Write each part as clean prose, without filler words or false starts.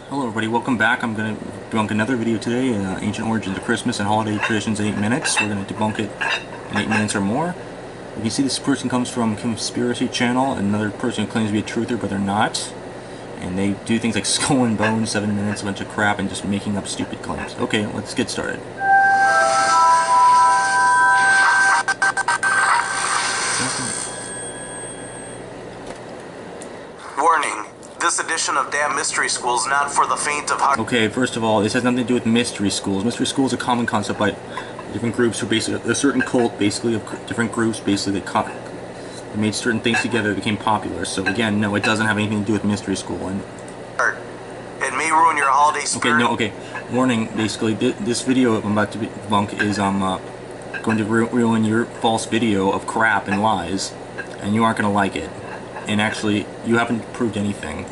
Hello everybody, welcome back. I'm going to debunk another video today, Ancient Origins of Christmas and Holiday Traditions in 8 minutes. We're going to debunk it in 8 minutes or more. You can see this person comes from Conspiracy Channel, another person who claims to be a truther, but they're not. And they do things like Skull and Bones, 7 minutes, a bunch of crap, and just making up stupid claims. Okay, let's get started. Warning. This edition of Damn Mystery School is not for the faint of heart. Okay, first of all, this has nothing to do with mystery schools. Mystery school is a common concept by different groups who basically, a certain cult basically of different groups basically that made certain things together that became popular. So again, no, it doesn't have anything to do with mystery school. And it may ruin your holiday spirit. Okay. Warning, basically, this video I'm about to debunk is going to ruin your false video of crap and lies, and you aren't going to like it. And actually, you haven't proved anything.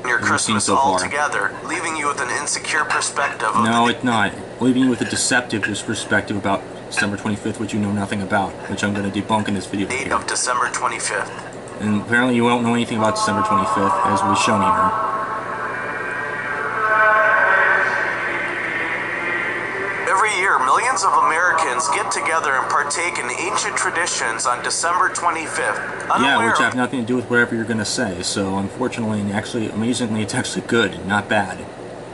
Your Christmas so all far. Together, leaving you with an insecure perspective. No, it's not. Leaving you with a deceptive perspective about December 25th, which you know nothing about, which I'm going to debunk in this video. Date of December 25th. And apparently you won't know anything about December 25th, as was shown here. Every year, millions of Americans get together and partake in ancient traditions on December 25th. Yeah, which have nothing to do with whatever you're going to say. So, unfortunately, and actually, amazingly, it's actually good, not bad.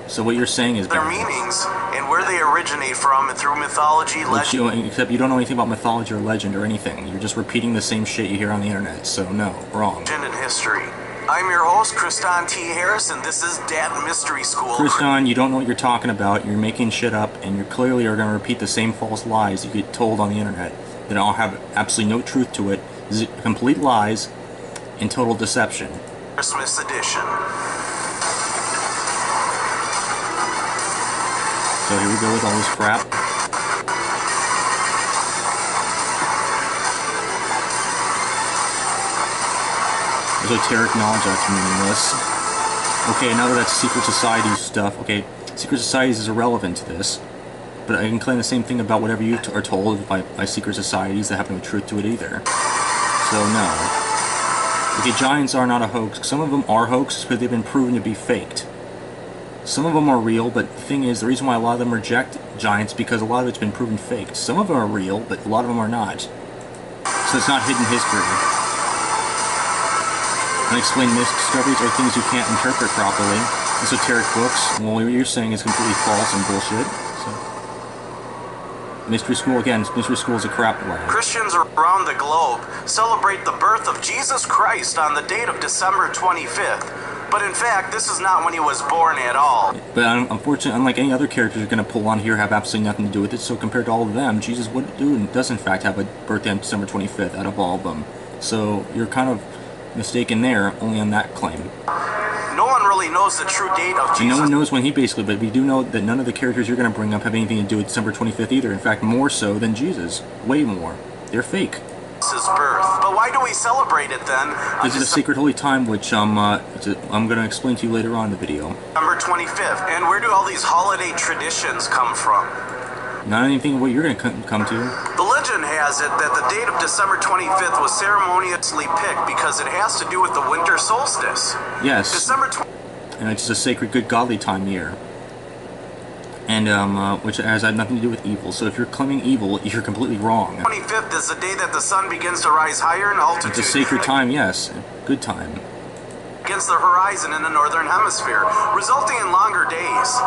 So what you're saying is their bad. meanings and where they originate from and through mythology, legend. Except you don't know anything about mythology or legend or anything. You're just repeating the same shit you hear on the internet. So, no, wrong. Legend and history. I'm your host, Kristin T. Harris, and this is Damn Mystery School. Kristin, you don't know what you're talking about. You're making shit up, and you clearly are going to repeat the same false lies you get told on the internet that all have absolutely no truth to it. Complete lies and total deception. Christmas edition. So here we go with all this crap. Esoteric knowledge, that's meaningless. Okay, now that's secret society stuff. Okay, secret societies is irrelevant to this. But I can claim the same thing about whatever you are told by secret societies that have no truth to it either. So no. Okay, giants are not a hoax. Some of them are hoaxes because they've been proven to be faked. Some of them are real, but the thing is, the reason why a lot of them reject giants because a lot of it's been proven faked. Some of them are real, but a lot of them are not. So it's not hidden history. Unexplained discoveries are things you can't interpret properly. Esoteric books, well, what you're saying is completely false and bullshit. Mystery school, again, mystery school is a crap lie. Christians around the globe celebrate the birth of Jesus Christ on the date of December 25th. But in fact, this is not when he was born at all. But unfortunately, unlike any other characters you're going to pull on here, have absolutely nothing to do with it. So compared to all of them, Jesus does in fact have a birthday on December 25th out of all of them. So you're kind of mistaken there, only on that claim. No one really knows the true date of Jesus. And no one knows when he basically, but we do know that none of the characters you're going to bring up have anything to do with December 25th either. In fact, more so than Jesus. Way more. They're fake. His birth. But why do we celebrate it then? This is a sacred holy time, which I'm going to explain to you later on in the video. December 25th. And where do all these holiday traditions come from? Not anything what you're going to come to. The legend has it that the date of December 25th was ceremoniously picked because it has to do with the winter solstice. Yes. December and it's just a sacred, good, godly time year. And, which has nothing to do with evil. So if you're claiming evil, you're completely wrong. 25th is the day that the sun begins to rise higher in altitude. It's a sacred time, yes. Good time. Against the horizon in the northern hemisphere, resulting in longer days.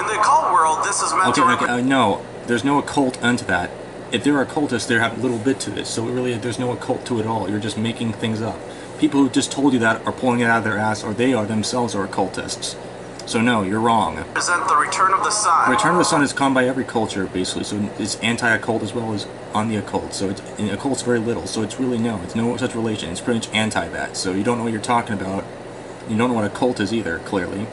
In the occult world, this is meant to... no. There's no occult unto that. If there are occultists, they have a little bit to this. So really, there's no occult to it all. You're just making things up. People who just told you that are pulling it out of their ass, or they are themselves are occultists. So no, you're wrong. Present the return of the sun. The return of the sun is come by every culture, basically. So it's anti-occult as well as on the occult. So in occult's very little. So it's really it's no such relation. It's pretty much anti that. So you don't know what you're talking about. You don't know what a cult is either, clearly.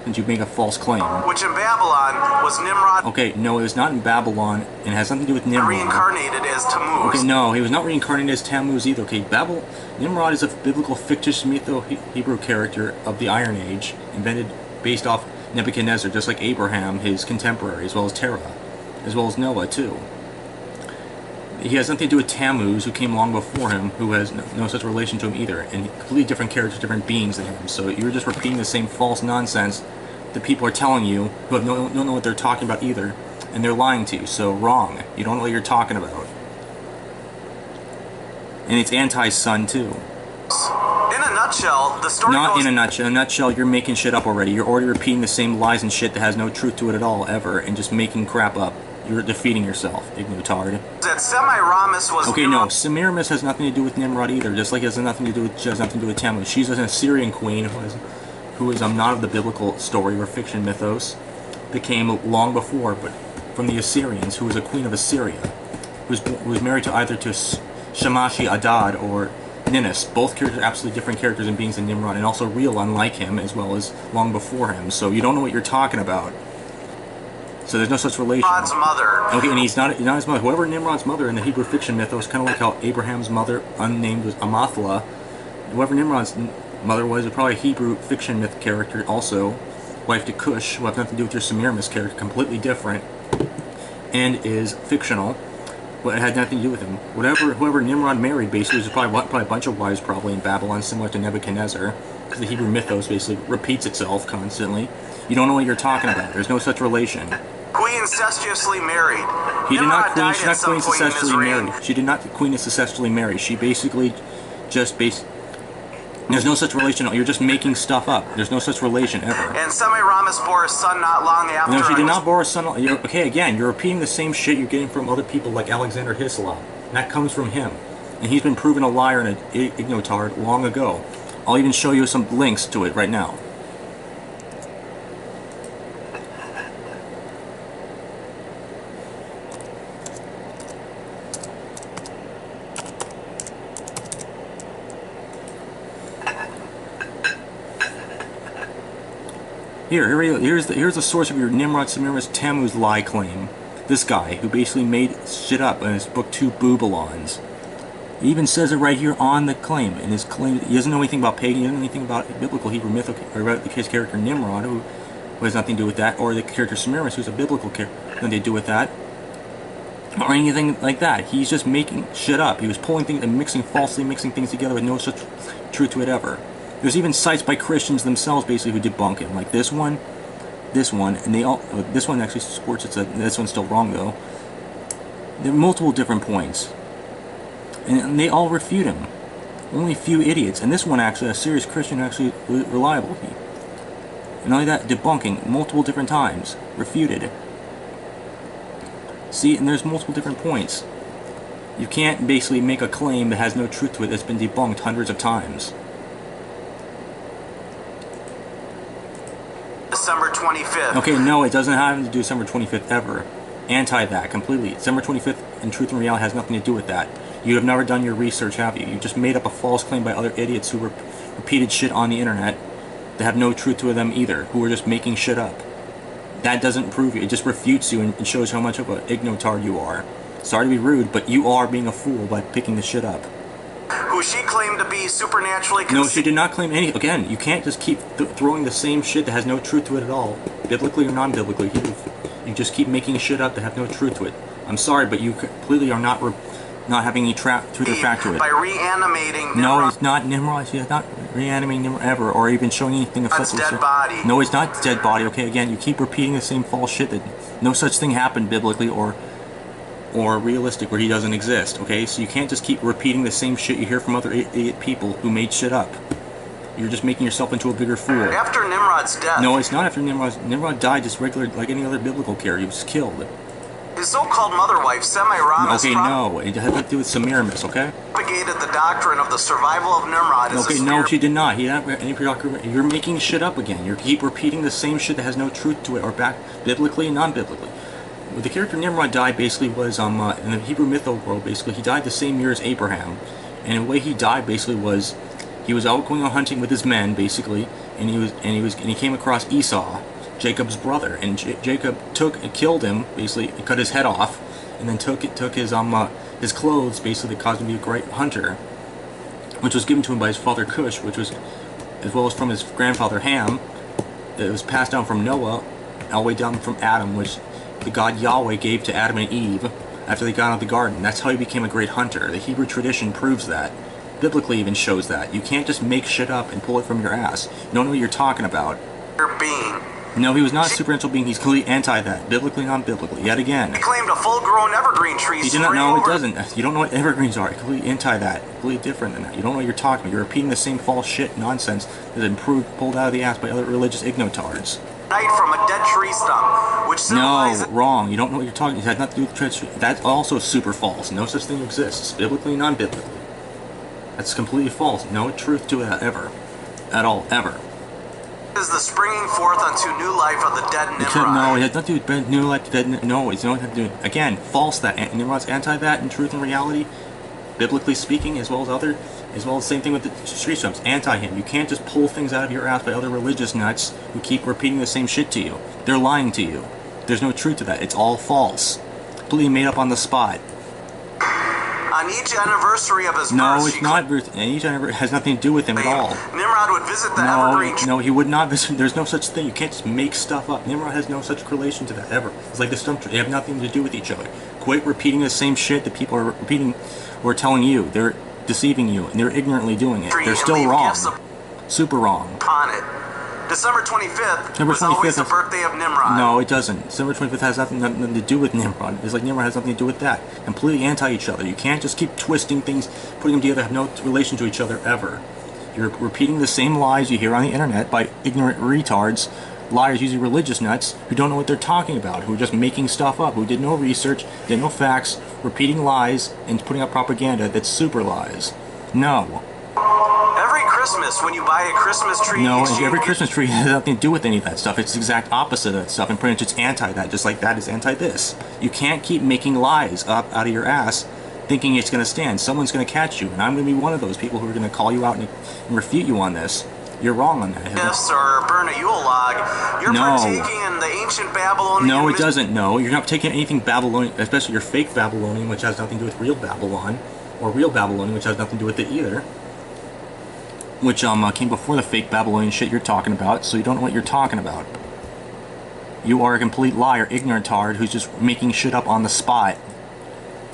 And you make a false claim. Which in Babylon was Nimrod. Okay, no, it was not in Babylon, and it has nothing to do with Nimrod. Reincarnated as Tammuz. Okay, no, he was not reincarnated as Tammuz either. Okay, Nimrod is a biblical fictitious mytho-Hebrew character of the Iron Age, based off Nebuchadnezzar, just like Abraham, his contemporary, as well as Terah, as well as Noah, too. He has nothing to do with Tammuz, who came long before him, who has no such relation to him either, and completely different characters, different beings than him. So you're just repeating the same false nonsense that people are telling you who have don't know what they're talking about either, and they're lying to you. So wrong. You don't know what you're talking about. And it's anti-sun too. In a nutshell, the story Not goes... in a nutshell. In a nutshell, you're making shit up already. You're already repeating the same lies and shit that has no truth to it at all, ever, and just making crap up. You're defeating yourself, ignotard. that Semiramis was... Okay, no, Semiramis has nothing to do with Nimrod either, just like it has nothing to do with, she has nothing to do with Tammuz. She's an Assyrian queen who is not of the biblical story or fiction mythos that came long before, but from the Assyrians, who was a queen of Assyria, who was married to either to Shamashi Adad or Ninus. Both characters are absolutely different characters and beings than Nimrod, and also real unlike him, as well as long before him, so you don't know what you're talking about. So there's no such relation. Nimrod's mother. Okay, and he's not his mother. Whoever Nimrod's mother in the Hebrew fiction mythos, kind of like how Abraham's mother, unnamed, was Amathla. Whoever Nimrod's mother was probably a Hebrew fiction myth character, also wife to Cush, who have nothing to do with your Semiramis character, completely different, and is fictional. But it had nothing to do with him. Whoever Nimrod married basically was probably a bunch of wives probably in Babylon, similar to Nebuchadnezzar, because the Hebrew mythos basically repeats itself constantly. You don't know what you're talking about. There's no such relation. Queen incestuously married. She did not queen incestuously marry. She did not queen incestuously marry. She basically just there's no such relation. You're just making stuff up. There's no such relation ever. And Semiramis bore a son not long after. No, she did not bore a son. Okay, again, you're repeating the same shit you're getting from other people like Alexander Hislop. That comes from him. And he's been proven a liar and an ignotard long ago. I'll even show you some links to it right now. Here's the source of your Nimrod, Semiramis, Tammuz lie claim. This guy, who basically made shit up in his book, Two Babylons. He even says it right here on the claim. In his claim, he doesn't know anything about pagan, he doesn't know anything about biblical Hebrew myth, or about the case character Nimrod, who has nothing to do with that, or the character Semiramis, who's a biblical character, nothing to do with that, or anything like that. He's just making shit up. He was pulling things and falsely mixing things together with no such truth to it ever. There's even sites by Christians themselves basically who debunk him, like this one, and they all. This one actually supports it. This one's still wrong though. There are multiple different points, and they all refute him. Only a few idiots, and this one actually, a serious Christian, actually reliable. And not only that, debunking multiple different times, refuted. See, and there's multiple different points. You can't basically make a claim that has no truth to it that's been debunked hundreds of times. December 25th. Okay, no, it doesn't have to do December 25th ever. Anti that completely. December 25th in Truth and Reality has nothing to do with that. You have never done your research, have you? You just made up a false claim by other idiots who repeated shit on the internet that have no truth to them either, who are just making shit up. That doesn't prove you. It just refutes you and shows how much of an ignotard you are. Sorry to be rude, but you are being a fool by picking this shit up. Who she claimed to be supernaturally No, she did not claim any. Again, you can't just keep throwing the same shit that has no truth to it at all, biblically or non-biblically. You just keep making shit up that have no truth to it. I'm sorry, but you completely are not having any truth or fact to it. By reanimating Nimrod. No, it's not Nimrod. She's not reanimating Nimrod ever, or even showing anything of such. Dead body. No, it's not dead body. Okay, again, you keep repeating the same false shit that no such thing happened biblically or realistic, where he doesn't exist. Okay, so you can't just keep repeating the same shit you hear from other idiot people who made shit up. You're just making yourself into a bigger fool. After Nimrod's death. No, it's not after Nimrod. Nimrod died just regular, like any other biblical character. He was killed. His so-called mother wife, Semiramis, okay, no, it had to do with Semiramis, okay? propagated the doctrine of the survival of Nimrod as okay, no, she did not. He didn't have any predominant. You're making shit up again. You keep repeating the same shit that has no truth to it, or back biblically and non-biblically. The character Nimrod died basically was in the Hebrew mythical world. Basically, he died the same year as Abraham, and the way he died basically was he was out going on hunting with his men basically, and he came across Esau, Jacob's brother, and Jacob killed him basically, cut his head off, and then took his clothes basically that caused him to be a great hunter, which was given to him by his father Cush, which was as well as from his grandfather Ham, that was passed down from Noah all the way down from Adam, which the God Yahweh gave to Adam and Eve after they got out of the garden. That's how he became a great hunter. The Hebrew tradition proves that. Biblically even shows that. You can't just make shit up and pull it from your ass. You don't know what you're talking about. Being. No, he was not a supernatural being. He's completely anti that. Biblically, non-biblically. Yet again. He claimed a full-grown evergreen tree. He did not know. It doesn't. You don't know what evergreens are. Completely anti that. Completely different than that. You don't know what you're talking about. You're repeating the same false shit nonsense that's been pulled out of the ass by other religious ignotards. From a dead tree stump, which no, wrong. You don't know what you're talking about. It has nothing to do with tree. That's also super false. No such thing exists. Biblically, non-biblically. That's completely false. No truth to that ever. At all. Ever. Is the springing forth unto new life of the dead Nimrod. No, it has nothing to do with new life, dead. No, it's nothing to do with, again, false that. Nimrod's anti that in truth and reality, biblically speaking, as well as the same thing with the tree stumps, anti him. You can't just pull things out of your ass by other religious nuts who keep repeating the same shit to you. They're lying to you. There's no truth to that. It's all false. Completely made up on the spot. On each anniversary of his birth, no, it's not. Each anniversary has nothing to do with him at all. Nimrod would visit the evergreen tree. No, he would not visit. There's no such thing. You can't just make stuff up. Nimrod has no such correlation to that ever. It's like the stump tree. They have nothing to do with each other. Quit repeating the same shit that people are repeating or telling you. They're deceiving you, and they're ignorantly doing it. They're still wrong. Super wrong. On it. December 25th was always the birthday of Nimrod. No, it doesn't. December 25th has nothing to do with Nimrod. It's like Nimrod has nothing to do with that. Completely anti each other. You can't just keep twisting things, putting them together, have no relation to each other ever. You're repeating the same lies you hear on the internet by ignorant retards, liars, usually religious nuts, who don't know what they're talking about, who are just making stuff up, who did no research, did no facts, repeating lies, and putting out propaganda that's super lies. No. Christmas, when you buy a Christmas tree, no, every Christmas tree has nothing to do with any of that stuff. It's the exact opposite of that stuff, and pretty much it's anti that, just like that is anti this. You can't keep making lies up out of your ass thinking it's going to stand. Someone's going to catch you, and I'm going to be one of those people who are going to call you out and refute you on this. You're wrong on that. Yes, or burn a yule log. You're partaking in the ancient Babylonian. No, it doesn't. No, you're not taking anything Babylonian, especially your fake Babylonian, which has nothing to do with real Babylon, or real Babylonian, which has nothing to do with it either. Which came before the fake Babylonian shit you're talking about, so you don't know what you're talking about. You are a complete liar, ignorant tard, who's just making shit up on the spot.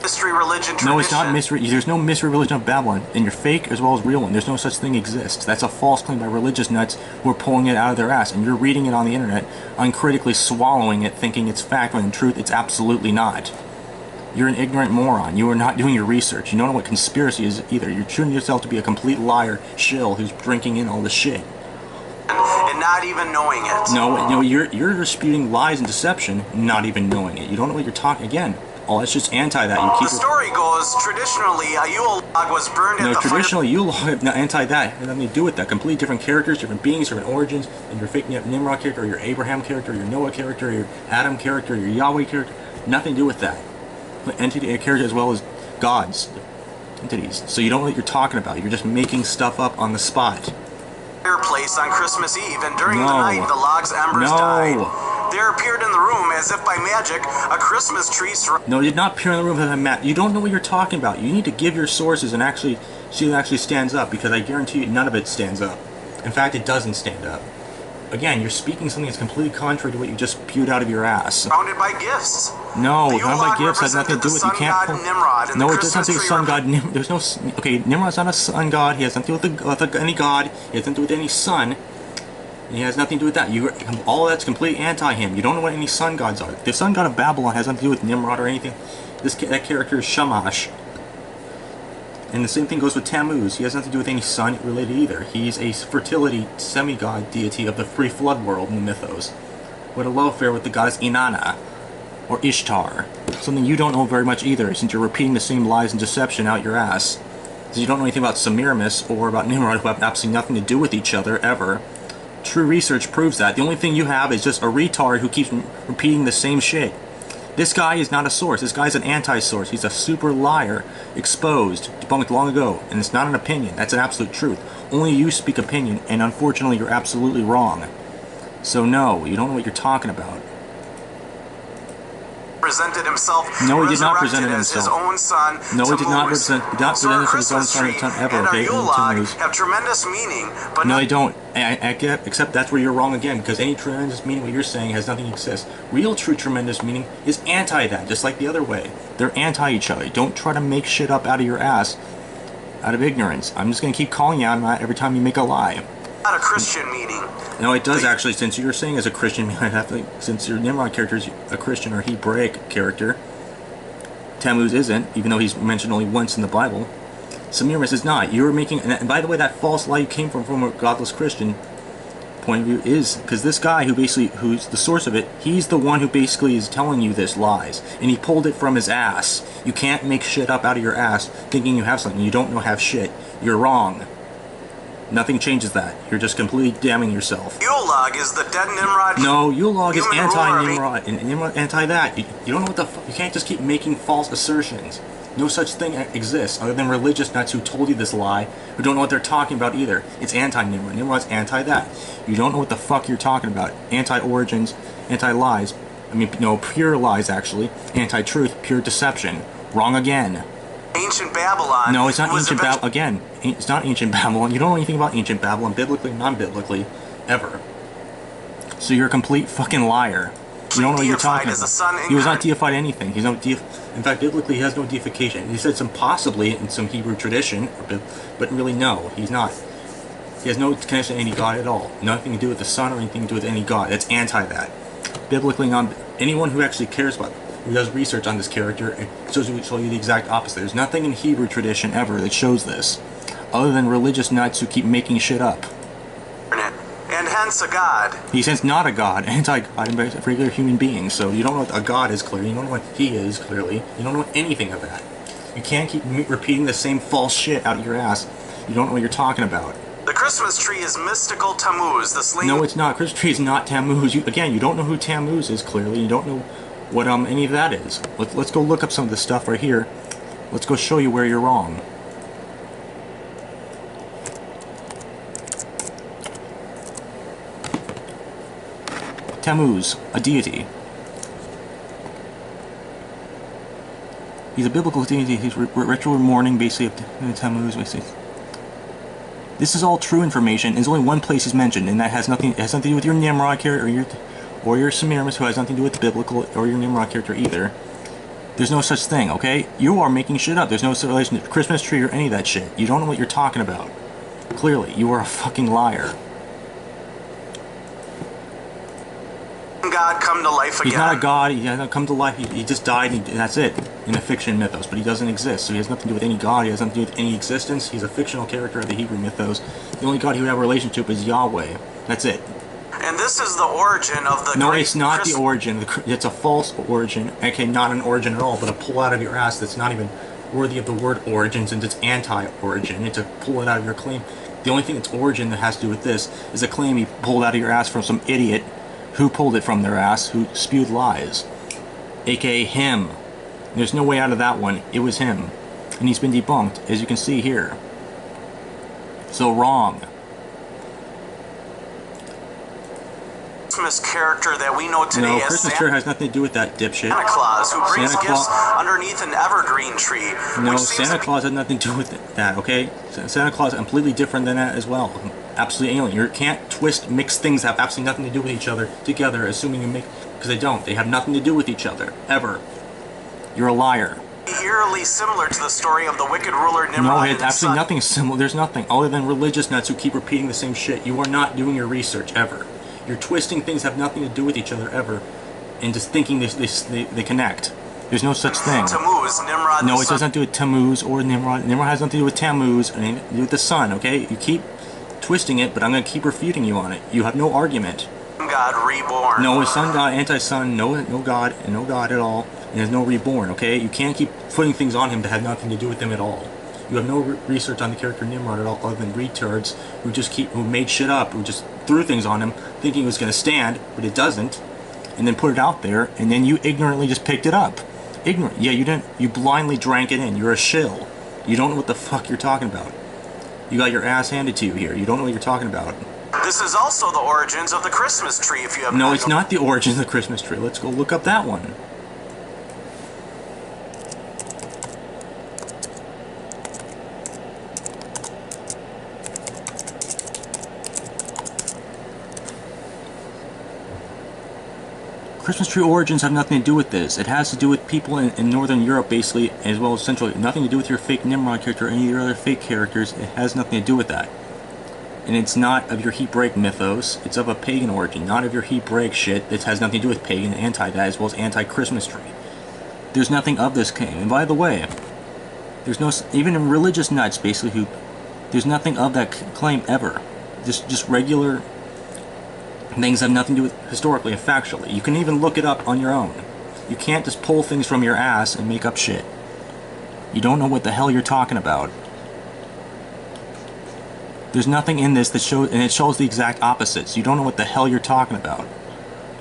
Mystery religion tradition. No, it's not mystery. There's no mystery religion of Babylon, and you're fake as well as real one. There's no such thing exists. That's a false claim by religious nuts who are pulling it out of their ass, and you're reading it on the internet, uncritically swallowing it, thinking it's fact, when in truth it's absolutely not. You're an ignorant moron. You are not doing your research. You don't know what conspiracy is either. You're showing yourself to be a complete liar shill who's drinking in all the shit. And not even knowing it. No, you're disputing lies and deception, not even knowing it. You don't know what you're talking. Again, all that's just anti that. The story goes, traditionally, a yule log was burned at the traditionally, yule log, anti that. It has nothing to do with that. Completely different characters, different beings, different origins, and your fake Nimrod character, or your Abraham character, or your Noah character, or your Adam character, or your Yahweh character. Nothing to do with that. Entity character as well as gods, entities. So you don't know what you're talking about. You're just making stuff up on the spot. Place on Christmas Eve, and during the night, the log's embers died. There appeared in the room, as if by magic, a Christmas tree. No, it did not appear in the room as a map. You don't know what you're talking about. You need to give your sources and actually see what actually stands up, because I guarantee you none of it stands up. In fact, it doesn't stand up. Again, you're speaking something that's completely contrary to what you just spewed out of your ass. Surrounded by gifts. No, not by gifts. Has nothing to do with it. You can't. No, it doesn't have to do with sun god. There's no. Okay, Nimrod's not a sun god. He has nothing to do with any god. He has nothing to do with any sun. He has nothing to do with that. All of that's completely anti him. You don't know what any sun gods are. The sun god of Babylon has nothing to do with Nimrod or anything. That character is Shamash. And the same thing goes with Tammuz. He has nothing to do with any sun related either. He's a fertility semi-god deity of the preflood world in the mythos. What a love affair with the goddess Inanna, or Ishtar. Something you don't know very much either, since you're repeating the same lies and deception out your ass. Since you don't know anything about Semiramis or about Nimrod, who have absolutely nothing to do with each other, ever. True research proves that. The only thing you have is just a retard who keeps repeating the same shit. This guy is not a source. This guy's an anti-source. He's a super liar, exposed, debunked long ago, and it's not an opinion. That's an absolute truth. Only you speak opinion, and unfortunately you're absolutely wrong. So no, you don't know what you're talking about. Presented himself. No, he did not present himself. His own son. No, he did not present himself as his own son ever. Okay, have tremendous meaning, but no, they don't. Except that's where you're wrong again, because any tremendous meaning, what you're saying, has nothing to exist. Real, true, tremendous meaning is anti that, just like the other way. They're anti each other. Don't try to make shit up out of your ass, out of ignorance. I'm just gonna keep calling you out on that every time you make a lie. Not a Christian meaning. No, it does actually, since you're saying as a Christian, since your Nimrod character is a Christian or Hebraic character, Tammuz isn't, even though he's mentioned only once in the Bible. Semiramis is not. You're making, and by the way, that false lie came from a godless Christian point of view is, because this guy who's the source of it, he's the one who basically is telling you this lies, and he pulled it from his ass. You can't make shit up out of your ass thinking you have something. You don't know have shit. You're wrong. Nothing changes that. You're just completely damning yourself. Yule log is the dead Nimrod. No, Yule log is anti-Nimrod, and Nimrod anti that. You don't know what the fuck. You can't just keep making false assertions. No such thing exists other than religious nuts who told you this lie, who don't know what they're talking about either. It's anti-Nimrod. Nimrod's anti-that. You don't know what the fuck you're talking about. Anti-origins, anti-lies. I mean, no, pure lies, actually. Anti-truth, pure deception. Wrong again. Ancient Babylon. No, it's not ancient Babylon. Again, it's not ancient Babylon. You don't know anything about ancient Babylon, biblically, non-biblically, ever. So you're a complete fucking liar. You don't know what you're talking about. He was not deified anything. He's no in fact, biblically, he has no deification. He said some possibly in some Hebrew tradition, but really no, he's not. He has no connection to any god at all. Nothing to do with the sun or anything to do with any god. That's anti that. Biblically, anyone who actually cares about, who does research on this character, and shows you the exact opposite. There's nothing in Hebrew tradition ever that shows this, other than religious nuts who keep making shit up. And hence a god. He's hence not a god, anti-god, and regular human being. So you don't know what a god is clearly. You don't know what he is clearly. You don't know anything of that. You can't keep repeating the same false shit out of your ass. You don't know what you're talking about. The Christmas tree is mystical Tammuz, the slain... No, it's not. Christmas tree is not Tammuz. Again, you don't know who Tammuz is clearly. You don't know what any of that is. Let's go look up some of this stuff right here. Let's go show you where you're wrong. Tammuz, a deity. He's a biblical deity. He's ritual mourning, basically, of Tammuz, basically. This is all true information. There's only one place he's mentioned, and that has nothing. It has nothing to do with your Nimrod character or your Semiramis, who has nothing to do with the biblical or your Nimrod character either. There's no such thing, okay? You are making shit up. There's no relation to Christmas tree or any of that shit. You don't know what you're talking about. Clearly, you are a fucking liar. God come to life again. He's not a god. He hasn't come to life. He just died, and that's it in a fiction mythos. But he doesn't exist, so he has nothing to do with any god. He has nothing to do with any existence. He's a fictional character of the Hebrew mythos. The only god he would have a relationship is Yahweh. That's it. And this is the origin of the... No, it's not the origin. It's a false origin. Okay, not an origin at all, but a pull out of your ass that's not even worthy of the word origin, since it's anti-origin. It's a pull it out of your claim. The only thing that's origin that has to do with this is a claim you pulled out of your ass from some idiot who pulled it from their ass, who spewed lies, aka him. There's no way out of that one. It was him, and he's been debunked, as you can see here. So wrong. Christmas character that we know today No, as Christmas tree has nothing to do with that dipshit. Santa Claus, who brings gifts underneath an evergreen tree. No, Santa Claus has nothing to do with that, okay? Santa Claus is completely different than that as well. Absolutely alien. You can't mix things that have absolutely nothing to do with each other together, assuming you make... Because they don't. They have nothing to do with each other. Ever. You're a liar. Eerily similar to the story of the wicked ruler Nimrod. No, it's absolutely nothing similar. There's nothing other than religious nuts who keep repeating the same shit. You are not doing your research, ever. You're twisting things that have nothing to do with each other, ever. And just thinking they connect. There's no such thing. Tammuz, Nimrod. No, it doesn't do with Tammuz or Nimrod. Nimrod has nothing to do with Tammuz, and anything to do with the sun, okay? You keep twisting it, but I'm going to keep refuting you on it. You have no argument. God reborn. No, sun god, anti-sun, no God, and no God at all, and there's no reborn, okay? You can't keep putting things on him that have nothing to do with him at all. You have no research on the character Nimrod at all, other than retards who made shit up, who just threw things on him, thinking it was going to stand, but it doesn't, and then put it out there, and then you ignorantly just picked it up. Ignorant. Yeah, you didn't. You blindly drank it in. You're a shill. You don't know what the fuck you're talking about. You got your ass handed to you here. You don't know what you're talking about. This is also the origins of the Christmas tree, if you have... No, it's not the origins of the Christmas tree. Let's go look up that one. Christmas tree origins have nothing to do with this. It has to do with people in Northern Europe, basically, as well as Central. Nothing to do with your fake Nimrod character or any of your other fake characters. It has nothing to do with that. And it's not of your Hebraic mythos, it's of a pagan origin, not of your Hebraic shit that has nothing to do with pagan and anti that, as well as anti-Christmas tree. There's nothing of this claim. And by the way, there's no, even in religious nuts, basically, there's nothing of that claim ever. Just regular things have nothing to do with historically and factually. You can even look it up on your own. You can't just pull things from your ass and make up shit. You don't know what the hell you're talking about. There's nothing in this that shows, and it shows the exact opposites. You don't know what the hell you're talking about.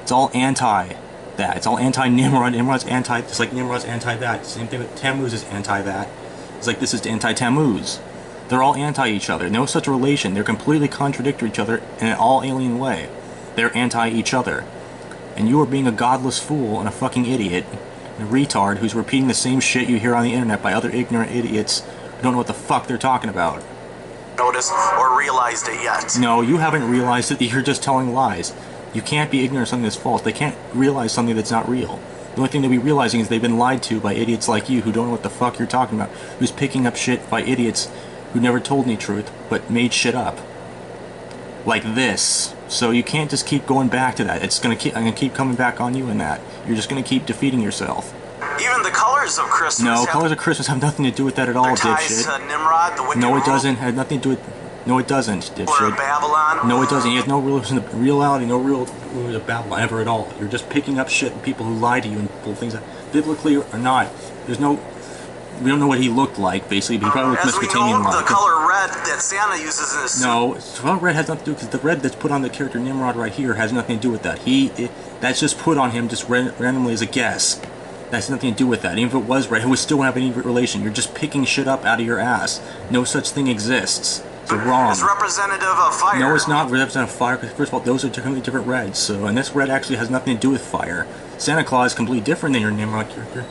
It's all anti that. It's all anti-Nimrod. Nimrod's anti, just like Nimrod's anti that. Same thing with Tammuz is anti that. It's like this is anti-Tammuz. They're all anti each other. No such relation. They're completely contradictory each other in an all alien way. They're anti each other. And you are being a godless fool and a fucking idiot, and a retard who's repeating the same shit you hear on the internet by other ignorant idiots who don't know what the fuck they're talking about. Noticed or realized it yet. No, you haven't realized it. You're just telling lies. You can't be ignorant of something that's false. They can't realize something that's not real. The only thing they'll be realizing is they've been lied to by idiots like you who don't know what the fuck you're talking about, who's picking up shit by idiots who never told any truth but made shit up. Like this. So you can't just keep going back to that. I'm gonna keep coming back on you in that. You're just gonna keep defeating yourself. Even the colors of Christmas. No, colors of Christmas have nothing to do with that at all, dipshit. Nimrod, the wicked No, it doesn't. Had nothing to do with. No, it doesn't, dipshit. Babylon. No, it doesn't. He has no reality, no real of Babylon ever at all. You're just picking up shit and people who lie to you and pull things out. Biblically or not, there's no. We don't know what he looked like, basically, but he probably looked Mesopotamian-like. The color red that Santa uses in his suit. No, well, red has nothing to do because the red that's put on the character Nimrod right here has nothing to do with that. That's just put on him just randomly as a guess. That's nothing to do with that. Even if it was red, it would still have any relation. You're just picking shit up out of your ass. No such thing exists. So wrong. It's representative of fire. No, it's not representative of fire, because first of all, those are completely different reds. So, and this red actually has nothing to do with fire. Santa Claus is completely different than your Nimrod character.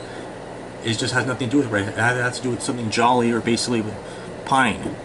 It just has nothing to do with red. It has to do with something jolly or basically with pine.